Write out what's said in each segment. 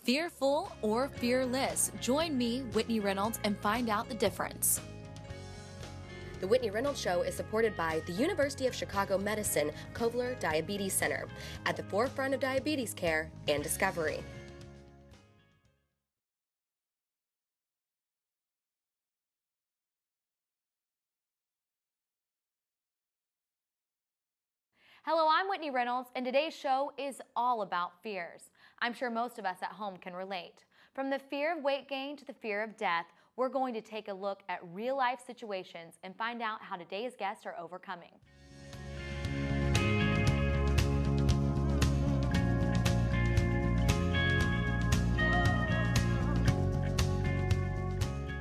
Fearful or fearless? Join me, Whitney Reynolds, and find out the difference. The Whitney Reynolds Show is supported by the University of Chicago Medicine Kovler Diabetes Center, at the forefront of diabetes care and discovery. Hello, I'm Whitney Reynolds, and today's show is all about fears. I'm sure most of us at home can relate. From the fear of weight gain to the fear of death, we're going to take a look at real-life situations and find out how today's guests are overcoming.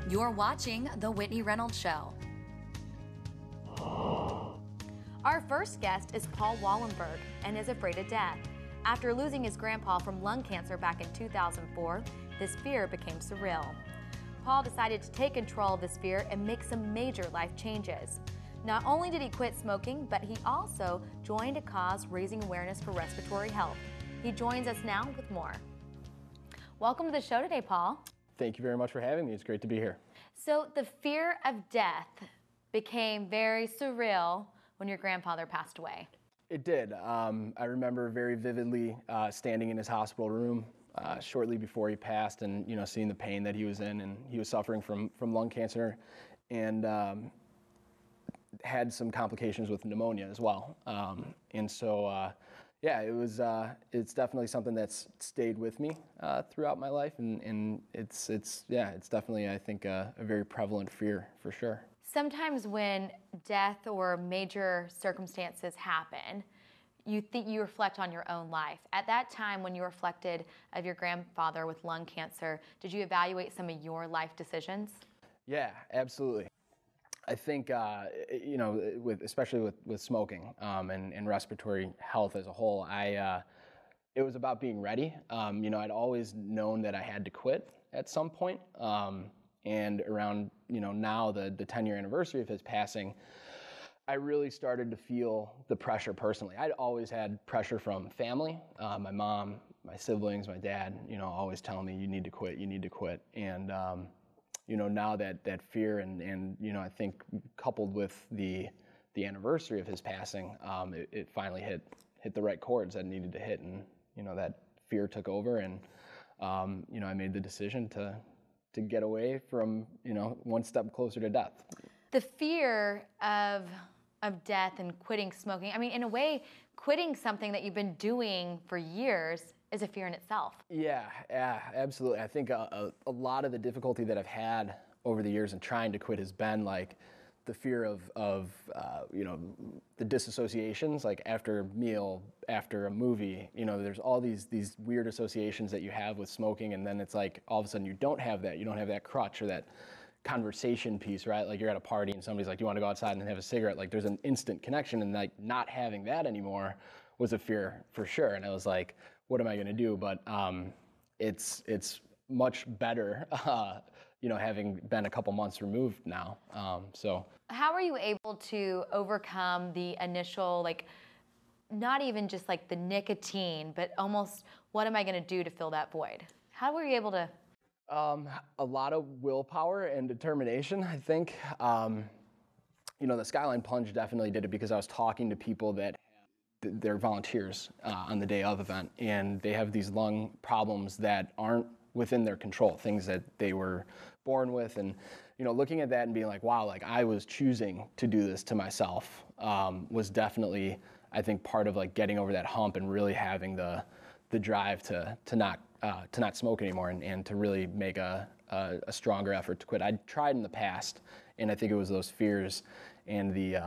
You're watching The Whitney Reynolds Show. Our first guest is Paul Wallenberg and is afraid of death. After losing his grandpa from lung cancer back in 2004, this fear became surreal. Paul decided to take control of this fear and make some major life changes. Not only did he quit smoking, but he also joined a cause raising awareness for respiratory health. He joins us now with more. Welcome to the show today, Paul. Thank you very much for having me. It's great to be here. So the fear of death became very surreal when your grandfather passed away. It did. I remember very vividly standing in his hospital room shortly before he passed, and seeing the pain that he was in, and he was suffering from lung cancer, and had some complications with pneumonia as well. And so, yeah, it's definitely something that's stayed with me throughout my life, and it's definitely, I think, a very prevalent fear for sure. Sometimes when death or major circumstances happen, you reflect on your own life. At that time when you reflected of your grandfather with lung cancer, did you evaluate some of your life decisions? Yeah, absolutely. I think, especially with smoking and respiratory health as a whole, it was about being ready. I'd always known that I had to quit at some point. And around, now the 10-year anniversary of his passing, I really started to feel the pressure personally. I'd always had pressure from family, my mom, my siblings, my dad, always telling me, you need to quit, you need to quit. And, now that fear and I think coupled with the anniversary of his passing, it finally hit the right chords that it needed to hit. And, that fear took over, and, I made the decision to get away from, one step closer to death. The fear of death and quitting smoking, I mean, in a way, quitting something that you've been doing for years is a fear in itself. Yeah, absolutely. I think a lot of the difficulty that I've had over the years in trying to quit has been like the fear of the disassociations, like after a meal, after a movie, there's all these weird associations that you have with smoking, and then it's like all of a sudden you don't have that crutch or that conversation piece, right? Like you're at a party and somebody's like, you want to go outside and have a cigarette? Like there's an instant connection, and like not having that anymore was a fear for sure. And I was like, what am I going to do? But it's much better, having been a couple months removed now. So how are you able to overcome the initial, not even just like the nicotine, but almost what am I going to do to fill that void? How were you able to? A lot of willpower and determination, I think. The Skyline Plunge definitely did it because I was talking to people that they're volunteers on the day of event, and they have these lung problems that aren't within their control, things that they were born with. And, looking at that and being like, wow, like I was choosing to do this to myself was definitely, I think, part of like getting over that hump and really having the drive to not smoke anymore and to really make a stronger effort to quit. I'd tried in the past, and I think it was those fears and the,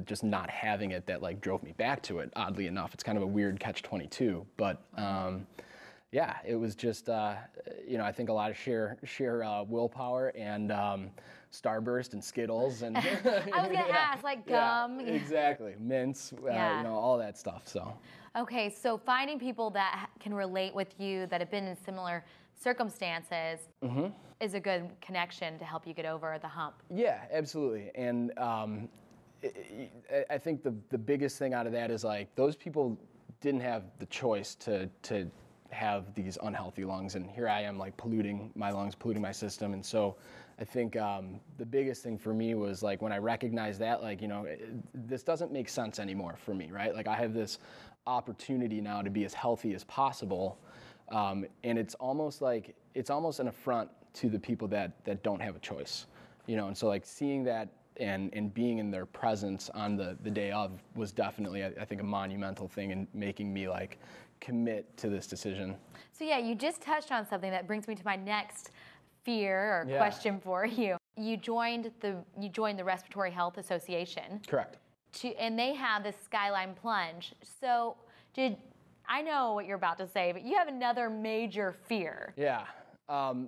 just not having it that like drove me back to it, oddly enough. It's kind of a weird catch-22, but yeah, it was just, I think a lot of sheer willpower and Starburst and Skittles and. I was gonna ask, like gum. Yeah, exactly, mints, all that stuff. So. Okay, so finding people that can relate with you that have been in similar circumstances is a good connection to help you get over the hump. Yeah, absolutely, and I think the biggest thing out of that is like those people didn't have the choice to have these unhealthy lungs, and here I am like polluting my lungs, polluting my system. And so I think the biggest thing for me was like when I recognized that, like, this doesn't make sense anymore for me, right? Like I have this opportunity now to be as healthy as possible, and it's almost an affront to the people that don't have a choice, and so like seeing that and being in their presence on the day of was definitely, I think, a monumental thing in making me like commit to this decision. So yeah, you just touched on something that brings me to my next fear or question for you. You joined the Respiratory Health Association. Correct. And they have this Skyline Plunge. So I know what you're about to say, but you have another major fear. Yeah.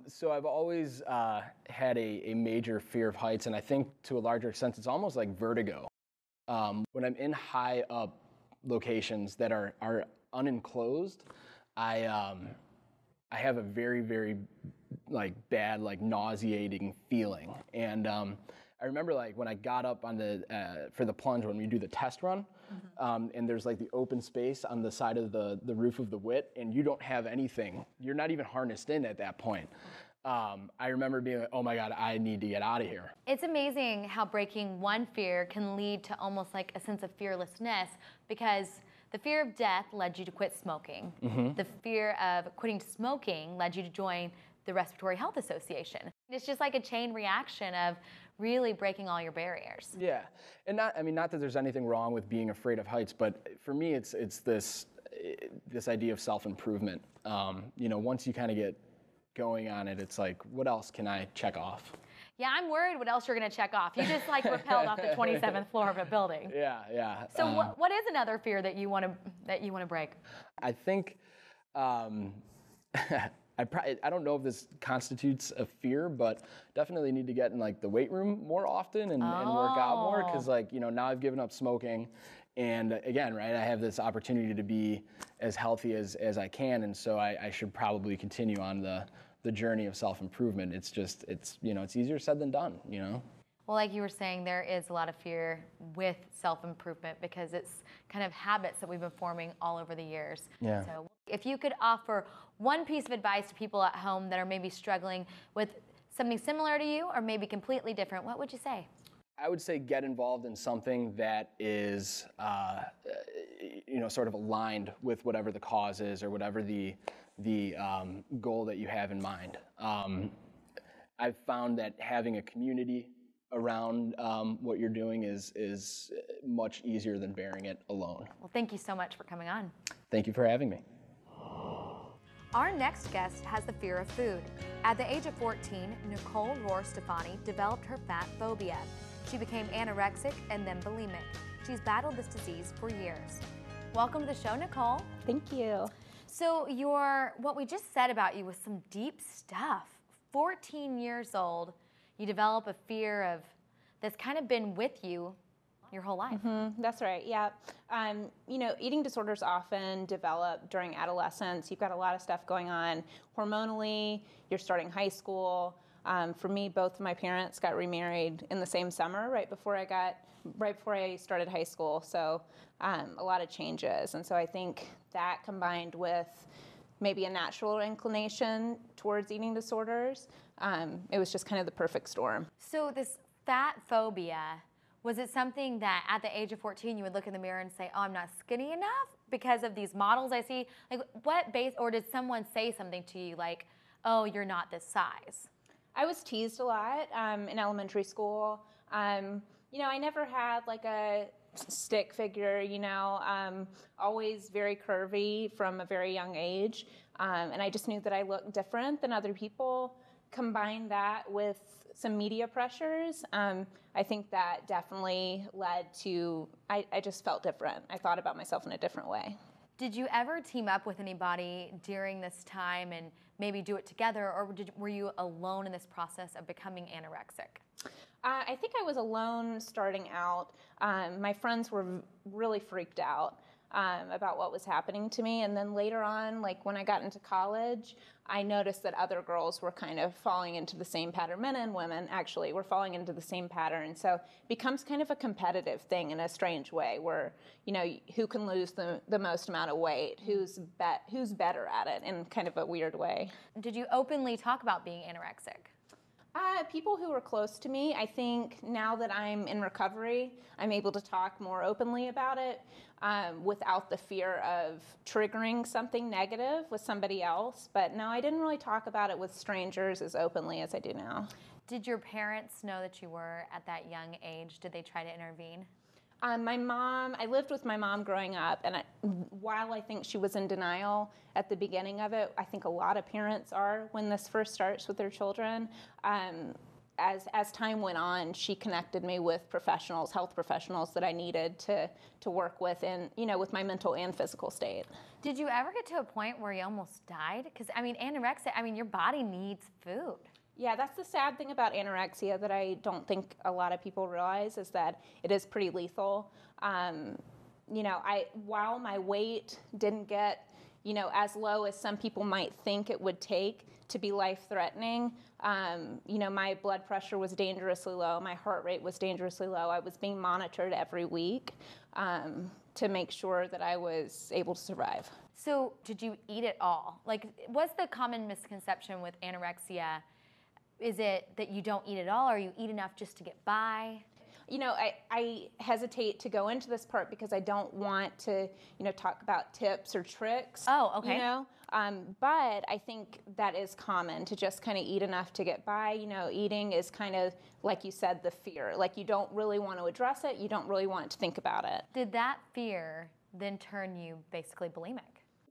So I've always had a major fear of heights, and I think to a larger extent it's almost like vertigo. When I'm in high up locations that are unenclosed, I have a very, very like bad, like nauseating feeling. And I remember like when I got up on for the plunge, when we do the test run, and there's like the open space on the side of the roof of the WIT, and you don't have anything. You're not even harnessed in at that point. I remember being like, oh my God, I need to get out of here. It's amazing how breaking one fear can lead to almost like a sense of fearlessness, because the fear of death led you to quit smoking. The fear of quitting smoking led you to join the Respiratory Health Association. It's just like a chain reaction of really breaking all your barriers. Yeah, and not that there's anything wrong with being afraid of heights, but for me, it's this idea of self-improvement. Once you kind of get going on it, it's like, what else can I check off? Yeah, I'm worried what else you're going to check off. You just like rappelled off the 27th floor of a building. Yeah. So what is another fear that you want to break? I think I don't know if this constitutes a fear, but definitely need to get in like the weight room more often and work out more, because like now I've given up smoking, and again, right, I have this opportunity to be as healthy as I can, and so I should probably continue on the journey of self-improvement. It's just it's easier said than done. Well, like you were saying, there is a lot of fear with self-improvement because it's kind of habits that we've been forming all over the years. Yeah. So if you could offer one piece of advice to people at home that are maybe struggling with something similar to you or maybe completely different, what would you say? I would say get involved in something that is, sort of aligned with whatever the cause is or whatever the goal that you have in mind. I've found that having a community around what you're doing is much easier than bearing it alone. Well, thank you so much for coming on. Thank you for having me. Our next guest has the fear of food. At the age of 14, Nicole Rohr-Stefani developed her fat phobia. She became anorexic and then bulimic. She's battled this disease for years. Welcome to the show, Nicole. Thank you. So what we just said about you was some deep stuff. 14 years old, you develop a fear that's kind of been with you your whole life. That's right, yeah. Eating disorders often develop during adolescence. You've got a lot of stuff going on hormonally, you're starting high school. For me, both of my parents got remarried in the same summer, right before I started high school. So a lot of changes. And so I think that combined with maybe a natural inclination towards eating disorders, it was just kind of the perfect storm. So this fat phobia, was it something that at the age of 14 you would look in the mirror and say, oh, I'm not skinny enough because of these models I see? Like or did someone say something to you like, oh, you're not this size? I was teased a lot in elementary school. I never had like a stick figure, always very curvy from a very young age. And I just knew that I looked different than other people. Combine that with some media pressures, I think that definitely led to, I just felt different. I thought about myself in a different way. Did you ever team up with anybody during this time and maybe do it together, or were you alone in this process of becoming anorexic? I think I was alone starting out. My friends were really freaked out. about what was happening to me. And then later on, like when I got into college, I noticed that other girls were kind of falling into the same pattern. Men and women actually were falling into the same pattern. So it becomes kind of a competitive thing in a strange way where, you know, who can lose the most amount of weight, who's better at it in kind of a weird way. Did you openly talk about being anorexic? People who were close to me, I think now that I'm in recovery, I'm able to talk more openly about it without the fear of triggering something negative with somebody else. But no, I didn't really talk about it with strangers as openly as I do now. Did your parents know that you were at that young age? Did they try to intervene? My mom, I lived with my mom growing up, and while I think she was in denial at the beginning of it, I think a lot of parents are when this first starts with their children. As time went on, she connected me with professionals, health professionals that I needed to work with, and with my mental and physical state. Did you ever get to a point where you almost died? Because I mean, anorexia, your body needs food. Yeah, that's the sad thing about anorexia that I don't think a lot of people realize is that it is pretty lethal. While my weight didn't get, as low as some people might think it would take to be life-threatening, my blood pressure was dangerously low, my heart rate was dangerously low. I was being monitored every week to make sure that I was able to survive. So did you eat it all? Like, what's the common misconception with anorexia? Is it that you don't eat at all, or you eat enough just to get by? I hesitate to go into this part because I don't want to, talk about tips or tricks. Oh, okay. But I think that is common to just kind of eat enough to get by. Eating is kind of, like you said, the fear. Like you don't really want to address it. You don't really want to think about it. Did that fear then turn you basically bulimic?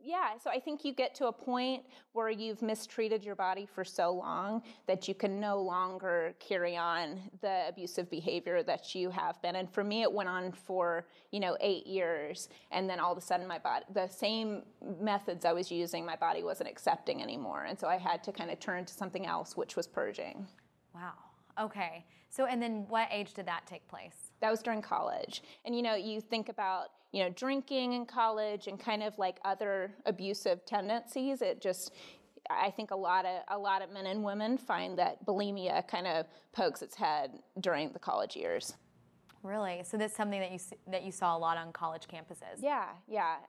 Yeah, so I think you get to a point where you've mistreated your body for so long that you can no longer carry on the abusive behavior that you have been. And for me, it went on for, 8 years. And then all of a sudden my body, the same methods I was using, my body wasn't accepting anymore. And so I had to kind of turn to something else, which was purging. Wow. Okay. So, and then what age did that take place? That was during college. And, you think about, drinking in college and kind of like other abusive tendencies. I think a lot of men and women find that bulimia kind of pokes its head during the college years. Really? So that's something that you saw a lot on college campuses? Yeah.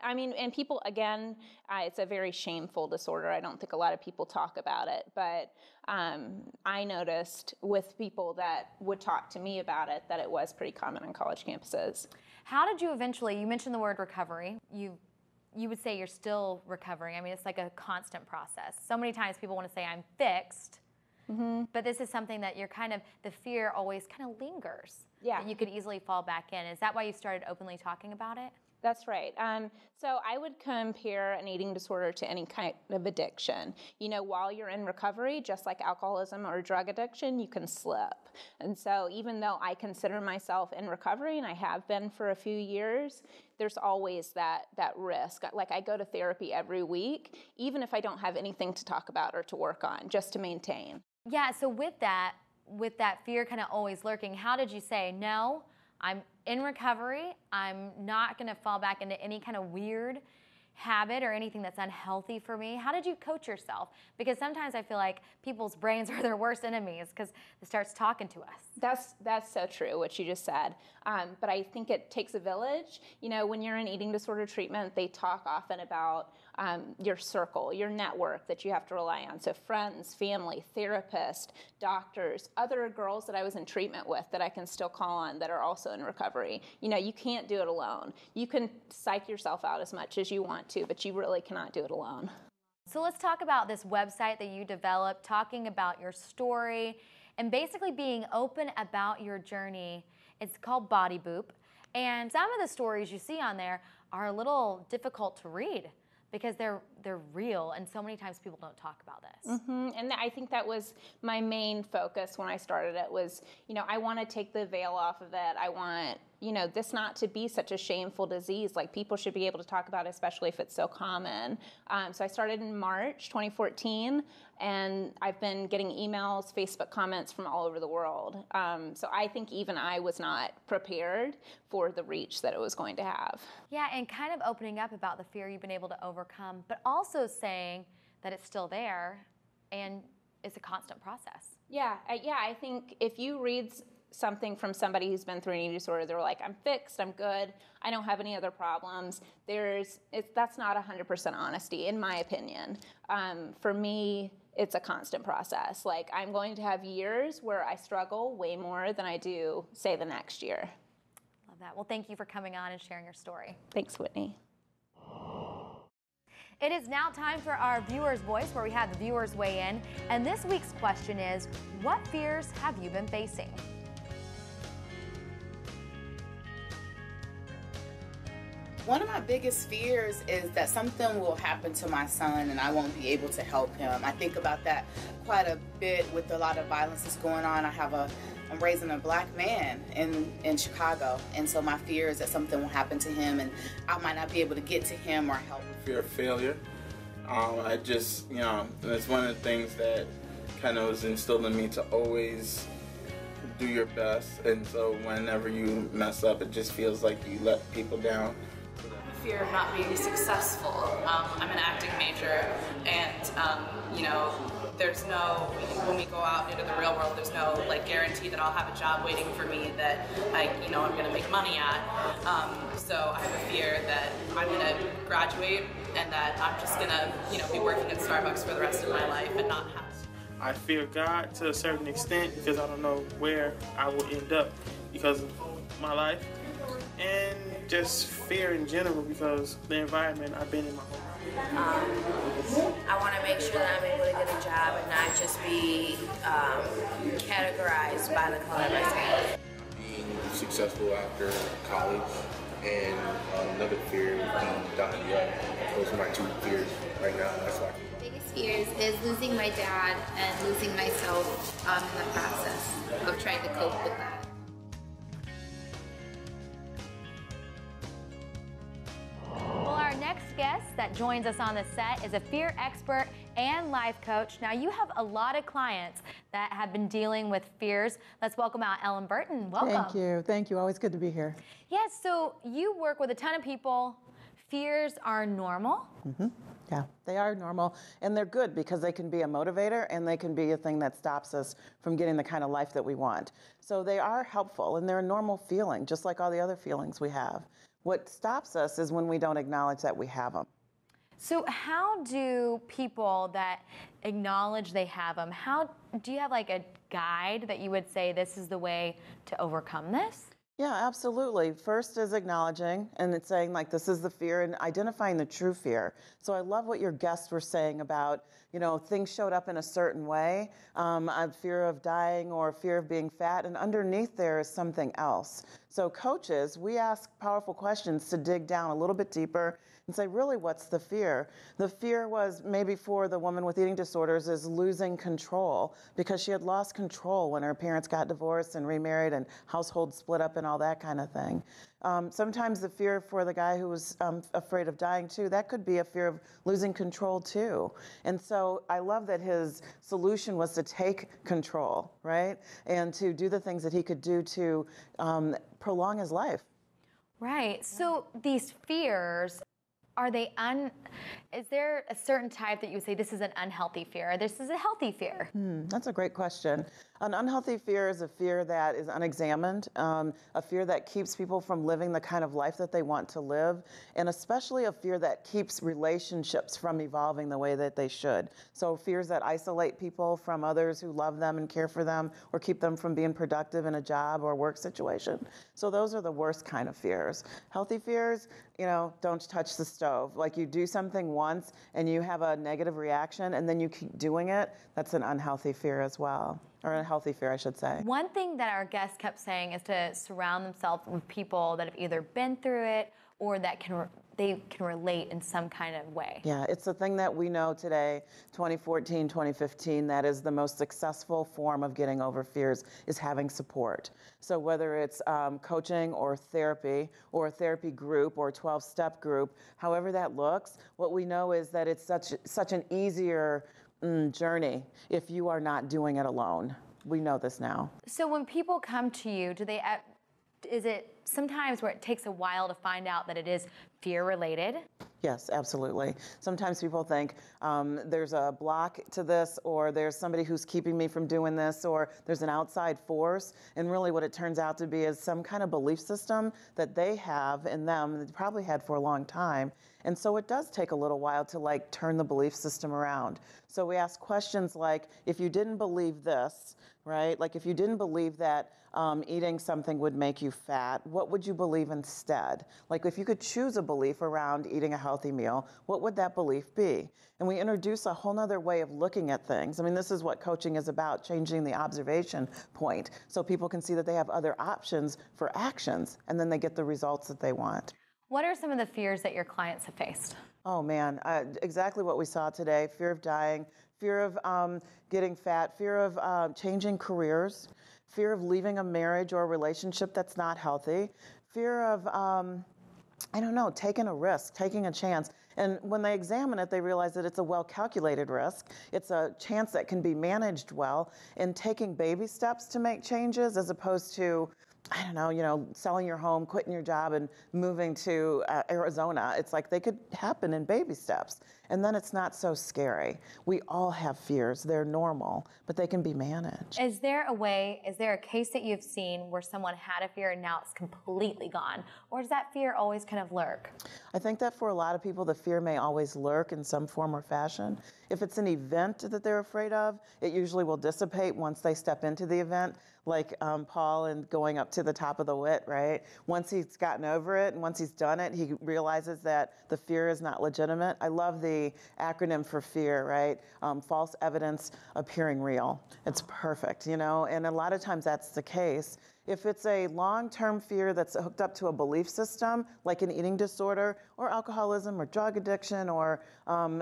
And people, again, it's a very shameful disorder. I don't think a lot of people talk about it, but I noticed with people that would talk to me about it that it was pretty common on college campuses. How did you eventually, you mentioned the word recovery, you would say you're still recovering. It's like a constant process. So many times people want to say I'm fixed, but this is something that you're kind of, the fear always kind of lingers. Yeah. That you could easily fall back in. Is that why you started openly talking about it? That's right. So I would compare an eating disorder to any kind of addiction. While you're in recovery, just like alcoholism or drug addiction, you can slip. And so even though I consider myself in recovery, and I have been for a few years, there's always that risk. Like I go to therapy every week, even if I don't have anything to talk about or to work on, just to maintain. Yeah, so with that fear kind of always lurking, how did you say, no, I'm in recovery, I'm not going to fall back into any kind of weird habit or anything that's unhealthy for me? How did you coach yourself? Because sometimes I feel like people's brains are their worst enemies because it starts talking to us. That's so true, what you just said. But I think it takes a village. When you're in eating disorder treatment, they talk often about your circle, your network that you have to rely on. So friends, family, therapists, doctors, other girls that I was in treatment with that I can still call on that are also in recovery. You can't do it alone. You can psych yourself out as much as you want to, but you really cannot do it alone. So let's talk about this website that you developed, talking about your story and basically being open about your journey. It's called Body Boop. And some of the stories you see on there are a little difficult to read because they're real, and so many times people don't talk about this. And I think that was my main focus when I started it was, I want to take the veil off of it. I want this not to be such a shameful disease. Like, people should be able to talk about it, especially if it's so common. So I started in March 2014, and I've been getting emails, Facebook comments from all over the world. So I think even I was not prepared for the reach that it was going to have. Yeah, and kind of opening up about the fear you've been able to overcome, but also saying that it's still there and it's a constant process. Yeah, I think if you read something from somebody who's been through an eating disorder, they're like, I'm fixed, I'm good, I don't have any other problems. That's not 100% honesty, in my opinion. For me, it's a constant process. Like, I'm going to have years where I struggle way more than I do, say, the next year. Love that. Well, thank you for coming on and sharing your story. Thanks, Whitney. It is now time for our Viewer's Voice, where we have the viewers weigh in. And this week's question is, what fears have you been facing? One of my biggest fears is that something will happen to my son and I won't be able to help him. I think about that quite a bit with a lot of violence that's going on. I'm raising a black man in Chicago, and so my fear is that something will happen to him and I might not be able to get to him or help him. Fear of failure. I just, it's one of the things that kind of was instilled in me to always do your best, and so whenever you mess up, it just feels like you let people down. Fear of not being successful. I'm an acting major, and there's no, when we go out into the real world, there's no guarantee that I'll have a job waiting for me that I'm going to make money at. So I have a fear that I'm going to graduate and that I'm just going to be working at Starbucks for the rest of my life and not have. I fear God to a certain extent because I don't know where I will end up because of my life, and just fear in general because the environment I've been in my whole life. I want to make sure that I'm able to get a job and not just be categorized by the color of my skin. Being successful after college, and another fear being dying young. Those are my two fears right now. That's why. Biggest fears is losing my dad and losing myself in the process of trying to cope with that. Well, our next guest that joins us on the set is a fear expert and life coach. Now, you have a lot of clients that have been dealing with fears. Let's welcome out Ellen Burton. Welcome. Thank you. Always good to be here. Yes, so you work with a ton of people. Fears are normal. Mm-hmm. Yeah, they are normal, and they're good because they can be a motivator and they can be a thing that stops us from getting the kind of life that we want. So they are helpful, and they're a normal feeling, just like all the other feelings we have. What stops us is when we don't acknowledge that we have them. So how do people that acknowledge they have them, do you have a guide that you would say this is the way to overcome this? Yeah, absolutely. First is acknowledging, and it's saying this is the fear, and identifying the true fear. So I love what your guests were saying about, things showed up in a certain way, a fear of dying or a fear of being fat, and underneath there is something else. So coaches, we ask powerful questions to dig down a little bit deeper and say, really, what's the fear? The fear was maybe for the woman with eating disorders is losing control because she had lost control when her parents got divorced and remarried and household split up and all that kind of thing. Sometimes the fear for the guy who was afraid of dying too, that could be a fear of losing control too. And so I love that his solution was to take control, right? And to do the things that he could do to prolong his life. Right, so these fears, is there a certain type that you would say this is an unhealthy fear or this is a healthy fear? That's a great question. An unhealthy fear is a fear that is unexamined, a fear that keeps people from living the kind of life that they want to live, and especially a fear that keeps relationships from evolving the way that they should. So fears that isolate people from others who love them and care for them or keep them from being productive in a job or work situation. So those are the worst kind of fears. Healthy fears, don't touch the stove. You do something once and you have a negative reaction and then you keep doing it, that's an unhealthy fear as well. Or a healthy fear, I should say. One thing that our guest kept saying is to surround themselves with people that have either been through it or that can they can relate in some kind of way. Yeah, it's the thing that we know today, 2014, 2015, that is the most successful form of getting over fears is having support. So whether it's coaching or a therapy group or a 12-step group, however that looks, what we know is that it's such an easier journey if you are not doing it alone. We know this now. So when people come to you, is it sometimes where it takes a while to find out that it is fear related? Yes, absolutely. Sometimes people think there's a block to this, or there's somebody who's keeping me from doing this, or there's an outside force. And really what it turns out to be is some kind of belief system that they have in them that they probably had for a long time. And so it does take a little while to turn the belief system around. So we ask questions like, if you didn't believe this, right? Like if you didn't believe that eating something would make you fat, what would you believe instead? Like if you could choose a belief around eating a healthy meal, what would that belief be? And we introduce a whole nother way of looking at things. I mean, this is what coaching is about, changing the observation point so people can see that they have other options for actions, and then they get the results that they want. What are some of the fears that your clients have faced? Oh man, exactly what we saw today. Fear of dying, fear of getting fat, fear of changing careers, fear of leaving a marriage or a relationship that's not healthy, fear of, taking a risk, taking a chance. And when they examine it, they realize that it's a well-calculated risk. It's a chance that can be managed well, and taking baby steps to make changes as opposed to selling your home, quitting your job, and moving to Arizona. It's like they could happen in baby steps. And then it's not so scary. We all have fears. They're normal, but they can be managed. Is there a case that you've seen where someone had a fear and now it's completely gone? Or does that fear always kind of lurk? I think that for a lot of people, the fear may always lurk in some form or fashion. If it's an event that they're afraid of, it usually will dissipate once they step into the event, like Paul and going up to the top of the Whit, right? Once he's gotten over it and once he's done it, he realizes that the fear is not legitimate. I love the acronym for fear, right? False evidence appearing real. It's perfect, and a lot of times that's the case. If it's a long-term fear that's hooked up to a belief system, like an eating disorder or alcoholism or drug addiction or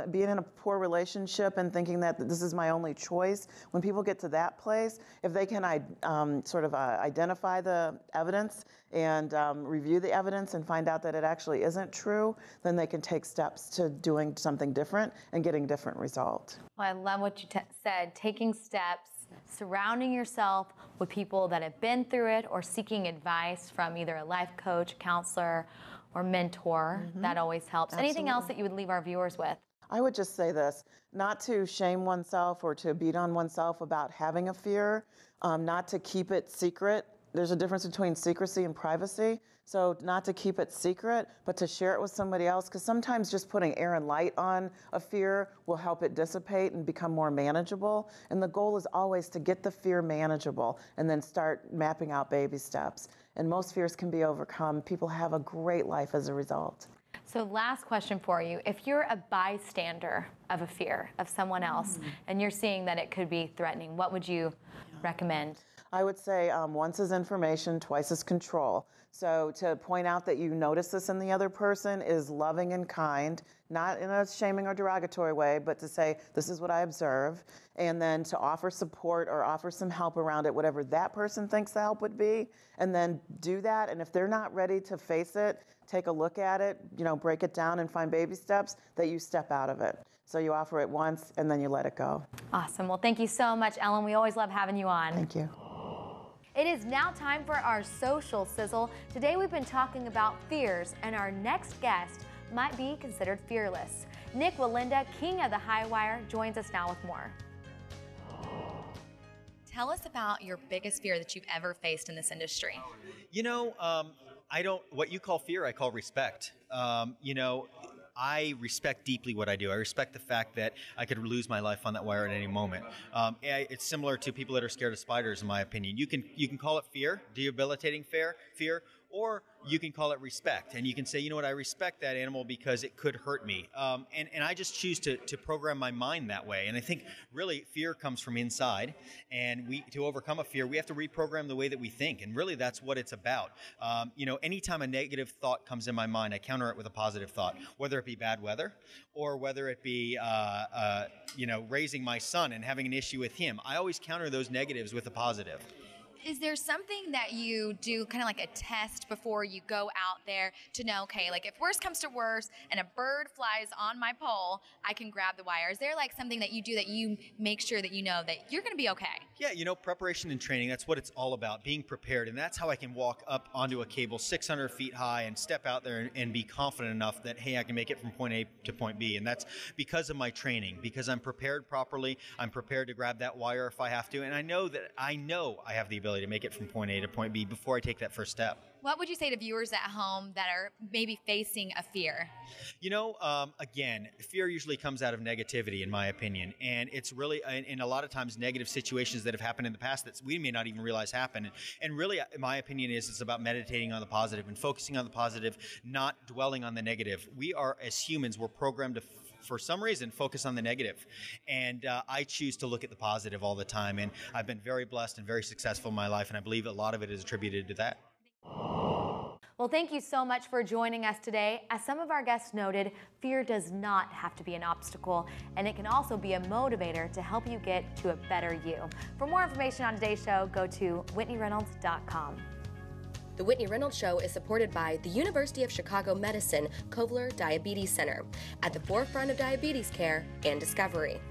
being in a poor relationship and thinking that this is my only choice, when people get to that place, if they can identify the evidence and review the evidence and find out that it actually isn't true, then they can take steps to doing something different and getting a different result. Well, I love what you said, taking steps, surrounding yourself with people that have been through it or seeking advice from either a life coach, counselor, or mentor. Mm-hmm. That always helps. Absolutely. Anything else that you would leave our viewers with? I would just say this, not to shame oneself or to beat on oneself about having a fear, not to keep it secret. There's a difference between secrecy and privacy. So not to keep it secret, but to share it with somebody else, because sometimes just putting air and light on a fear will help it dissipate and become more manageable. And the goal is always to get the fear manageable and then start mapping out baby steps. And most fears can be overcome. People have a great life as a result. So last question for you. If you're a bystander of a fear of someone else and you're seeing that it could be threatening, what would you recommend? I would say once is information, twice is control. So to point out that you notice this in the other person is loving and kind, not in a shaming or derogatory way, but to say, this is what I observe, and then to offer support or offer some help around it, whatever that person thinks the help would be, and then do that. And if they're not ready to face it, take a look at it, break it down and find baby steps that you step out of it. So you offer it once and then you let it go. Awesome. Well, thank you so much, Ellen. We always love having you on. Thank you. It is now time for our social sizzle. Today we've been talking about fears, and our next guest might be considered fearless. Nick Walinda, king of the high wire, joins us now with more. Tell us about your biggest fear that you've ever faced in this industry. What you call fear, I call respect. I respect deeply what I do. I respect the fact that I could lose my life on that wire at any moment. It's similar to people that are scared of spiders, in my opinion. You can call it fear, debilitating fear, Or you can call it respect, and you can say, you know what, I respect that animal because it could hurt me. And I just choose to program my mind that way. And I think really fear comes from inside, and to overcome a fear, we have to reprogram the way that we think. And really that's what it's about. Anytime a negative thought comes in my mind, I counter it with a positive thought, whether it be bad weather or whether it be, raising my son and having an issue with him. I always counter those negatives with a positive. Is there something that you do, kind of like a test before you go out there to know, okay, like if worst comes to worst and a bird flies on my pole, I can grab the wire? Is there like something that you do that you make sure that you know that you're going to be okay? Yeah, preparation and training, that's what it's all about, being prepared. And that's how I can walk up onto a cable 600 feet high and step out there and be confident enough that, hey, I can make it from point A to point B. And that's because of my training, because I'm prepared properly. I'm prepared to grab that wire if I have to. And I know I have the ability to make it from point A to point B before I take that first step. What would you say to viewers at home that are maybe facing a fear? Again, fear usually comes out of negativity, in my opinion. And it's really, in a lot of times, negative situations that have happened in the past that we may not even realize happened. And really, in my opinion, it's about meditating on the positive and focusing on the positive, not dwelling on the negative. We are, as humans, we're programmed to for some reason, focus on the negative. And I choose to look at the positive all the time. And I've been very blessed and very successful in my life. And I believe a lot of it is attributed to that. Well, thank you so much for joining us today. As some of our guests noted, fear does not have to be an obstacle, and it can also be a motivator to help you get to a better you. For more information on today's show, go to WhitneyReynolds.com. The Whitney Reynolds Show is supported by the University of Chicago Medicine Kovler Diabetes Center, at the forefront of diabetes care and discovery.